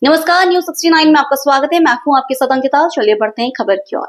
नमस्कार, न्यूज 69 में आपका स्वागत है। मैं हूं आपके साथ अंकिता। चलिए बढ़ते हैं खबर की ओर।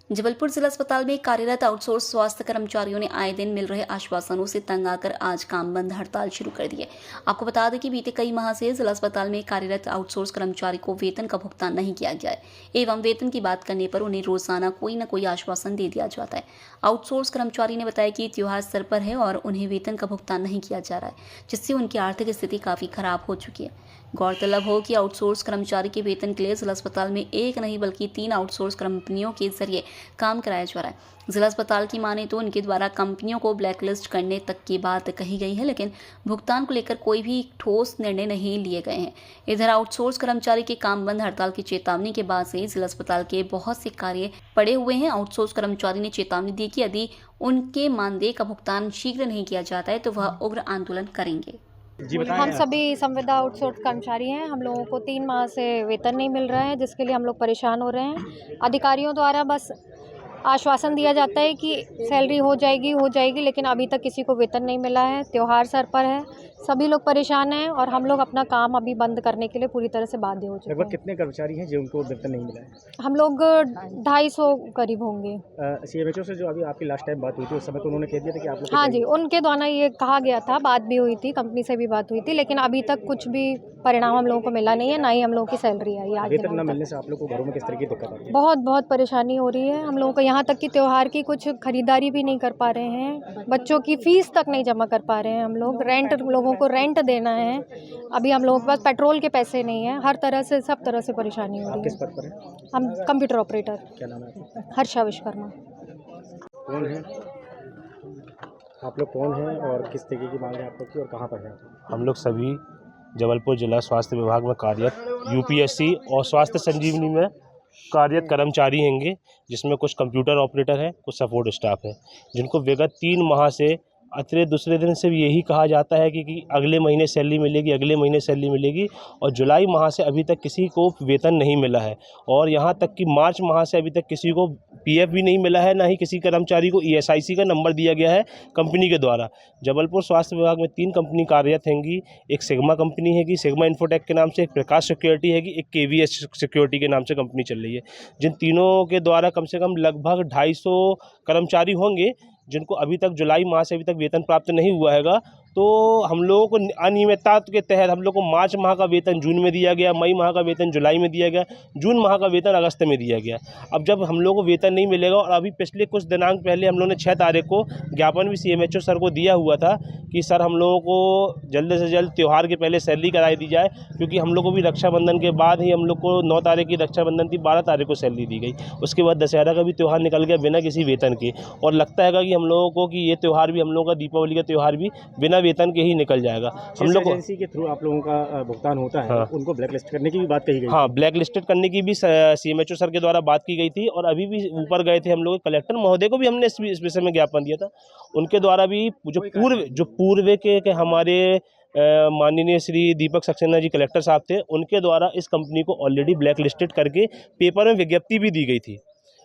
जबलपुर जिला अस्पताल में कार्यरत आउटसोर्स स्वास्थ्य कर्मचारियों ने आए दिन मिल रहे आश्वासनों से तंग आकर आज काम बंद हड़ताल शुरू कर दी है। आपको बता दें कि बीते कई माह से जिला अस्पताल में कार्यरत आउटसोर्स कर्मचारी को वेतन का भुगतान नहीं किया गया है एवं वेतन की बात करने पर उन्हें रोजाना कोई न कोई आश्वासन दे दिया जाता है। आउटसोर्स कर्मचारी ने बताया कि त्योहार स्तर पर है और उन्हें वेतन का भुगतान नहीं किया जा रहा है, जिससे उनकी आर्थिक स्थिति काफी खराब हो चुकी है। गौरतलब हो कि आउटसोर्स कर्मचारी के वेतन के लिए जिला अस्पताल में एक नहीं बल्कि 3 आउटसोर्स कंपनियों के जरिए काम कराया जा रहा है। जिला अस्पताल की माने तो उनके द्वारा कंपनियों को ब्लैकलिस्ट करने तक की बात कही गई है, लेकिन भुगतान को लेकर कोई भी ठोस निर्णय नहीं लिए गए हैं। इधर आउटसोर्स कर्मचारी के काम बंद हड़ताल की चेतावनी के बाद से जिला अस्पताल के बहुत से कार्य पड़े हुए हैं। आउटसोर्स कर्मचारी ने चेतावनी दी कि यदि उनके मानदेय का भुगतान शीघ्र नहीं किया जाता है तो वह उग्र आंदोलन करेंगे। हम सभी संविदा आउटसोर्स कर्मचारी हैं। हम लोगों को 3 माह से वेतन नहीं मिल रहा है, जिसके लिए हम लोग परेशान हो रहे हैं। अधिकारियों द्वारा बस आश्वासन दिया जाता है कि सैलरी हो जाएगी, लेकिन अभी तक किसी को वेतन नहीं मिला है। त्योहार सर पर है, सभी लोग परेशान हैं और हम लोग अपना काम अभी बंद करने के लिए पूरी तरह से बाध्य हो चुके हैं। लगभग कितने कर्मचारी हैं जिनको वेतन नहीं मिला है? हम लोग 250 करीब होंगे। सीएमएचओ से जो अभी आपकी लास्ट टाइम बात हुई थी उस समय तो उन्होंने कह दिया था कि आप लोग हाँ जी, उनके द्वारा ये कहा गया था, बात भी हुई थी, कंपनी से भी बात हुई थी, लेकिन अभी तक कुछ भी परिणाम हम लोगों को मिला नहीं है, ना ही हम लोगों की सैलरी आई है। वेतन न मिलने से आप लोग को घरों में किस तरह की दिक्कत आती है? बहुत परेशानी हो रही है हम लोगों को। यहाँ तक कि त्योहार की कुछ खरीदारी भी नहीं कर पा रहे हैं, बच्चों की फीस तक नहीं जमा कर पा रहे हैं हम लोग। लोगों को रेंट देना है, अभी हम लोगों के पास पेट्रोल के पैसे नहीं है। हर तरह से सब तरह से परेशानी हो रही किस है। पद पर है? हम कंप्यूटर ऑपरेटर। क्या नाम है आपका? हर्षा विश्वकर्मा। कौन है आप लोग? कौन है और किस तरीके की मांग है आप लोग की और कहाँ पर है? हम लोग सभी जबलपुर जिला स्वास्थ्य विभाग में कार्यरत यूपीएससी और स्वास्थ्य संजीवनी में कार्यरत कर्मचारी हैंगे, जिसमें कुछ कंप्यूटर ऑपरेटर हैं, कुछ सपोर्ट स्टाफ है, जिनको विगत 3 माह से अतिरिक्त दूसरे दिन से भी यही कहा जाता है कि अगले महीने सैलरी मिलेगी, अगले महीने सैलरी मिलेगी, और जुलाई माह से अभी तक किसी को वेतन नहीं मिला है। और यहाँ तक कि मार्च माह से अभी तक किसी को पीएफ भी नहीं मिला है, ना ही किसी कर्मचारी को ईएसआईसी का नंबर दिया गया है कंपनी के द्वारा। जबलपुर स्वास्थ्य विभाग में 3 कंपनी कार्यरत हैंगी। एक सिग्मा कंपनी हैगी, सिग्मा इन्फोटेक के नाम से, एक प्रकाश सिक्योरिटी हैगी, एक केवीएस सिक्योरिटी के नाम से कंपनी चल रही है। जिन तीनों के द्वारा कम से कम लगभग 250 कर्मचारी होंगे जिनको अभी तक जुलाई माह से अभी तक वेतन प्राप्त नहीं हुआ हैगा। तो हम लोगों को अनियमितता के तहत हम लोग को मार्च माह का वेतन जून में दिया गया, मई माह का वेतन जुलाई में दिया गया, जून माह का वेतन अगस्त में दिया गया। अब जब हम लोगों को वेतन नहीं मिलेगा, और अभी पिछले कुछ दिनांक पहले हम लोगों ने 6 तारीख को ज्ञापन भी सीएमएचओ सर को दिया हुआ था कि सर हम लोगों को जल्द से जल्द त्यौहार के पहले सैलरी कराई दी जाए, क्योंकि हम लोग को भी रक्षाबंधन के बाद ही हम लोग को 9 तारीख की रक्षाबंधन थी, 12 तारीख को सैलरी दी गई। उसके बाद दशहरा का भी त्यौहार निकल गया बिना किसी वेतन के, और लगता है कि हम लोगों को कि ये त्यौहार भी हम लोगों का दीपावली का त्यौहार भी बिना वेतन के ही निकल जाएगा। हम लोग एजेंसी के थ्रू आप लोगों का भुगतान होता है, हाँ। उनको ब्लैक लिस्ट करने की भी बात कही गई। हाँ, ब्लैक लिस्टेड करने की भी सीएमएचओ सर के द्वारा बात की गई थी, और अभी भी ऊपर गए थे हम लोग, कलेक्टर महोदय को भी हमने इस विषय में ज्ञापन दिया था। उनके द्वारा भी जो पूर्व के हमारे माननीय श्री दीपक सक्सेना जी कलेक्टर साहब थे, उनके द्वारा इस कंपनी को ऑलरेडी ब्लैक लिस्टेड करके पेपर में विज्ञप्ति भी दी गई थी,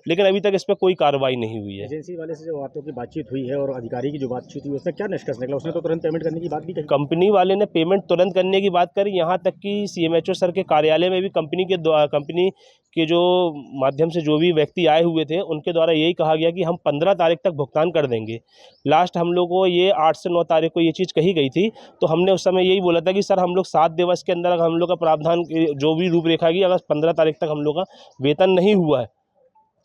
लेकिन अभी तक इस पर कोई कार्रवाई नहीं हुई है। एजेंसी वाले से जो आप लोग की बातचीत हुई है और अधिकारी की जो बातचीत हुई, उसमें क्या निष्कर्ष निकला? उसने तो तुरंत पेमेंट करने की बात भी कही। कंपनी वाले ने पेमेंट तुरंत करने की बात करी, यहाँ तक कि सीएमएचओ सर के कार्यालय में भी कंपनी के जो माध्यम से जो भी व्यक्ति आए हुए थे, उनके द्वारा यही कहा गया कि हम 15 तारीख तक भुगतान कर देंगे। लास्ट हम लोग को ये 8 से 9 तारीख को ये चीज़ कही गई थी, तो हमने उस समय यही बोला था कि सर हम लोग 7 दिवस के अंदर हम लोग का प्रावधान जो भी रूपरेखा की, अगर 15 तारीख तक हम लोग का वेतन नहीं हुआ है,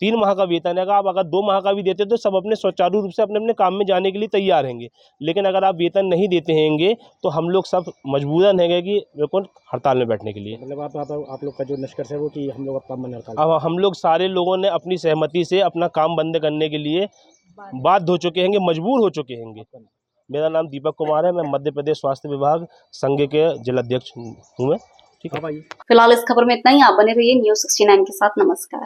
3 माह का वेतन है, आप अगर 2 माह का भी देते तो सब अपने सुचारू रूप से अपने अपने काम में जाने के लिए तैयार रहेंगे। लेकिन अगर आप वेतन नहीं देते हैंगे तो हम लोग सब मजबूरन है कि बिल्कुल हड़ताल में बैठने के लिए। मतलब आप लोग का जो निष्कर्ष है वो कि हम लोग अब काम बंद हड़ताल। अब हम लोग सारे लोगों ने अपनी सहमति से अपना काम बंद करने के लिए बाध्य हो चुके हैंगे, मजबूर हो चुके हैंगे। मेरा नाम दीपक कुमार है, मैं मध्य प्रदेश स्वास्थ्य विभाग संघ के जिलाध्यक्ष हूँ मैं। ठीक है, फिलहाल इस खबर में इतना ही। आप बने रहिए न्यूज 69 के साथ। नमस्कार।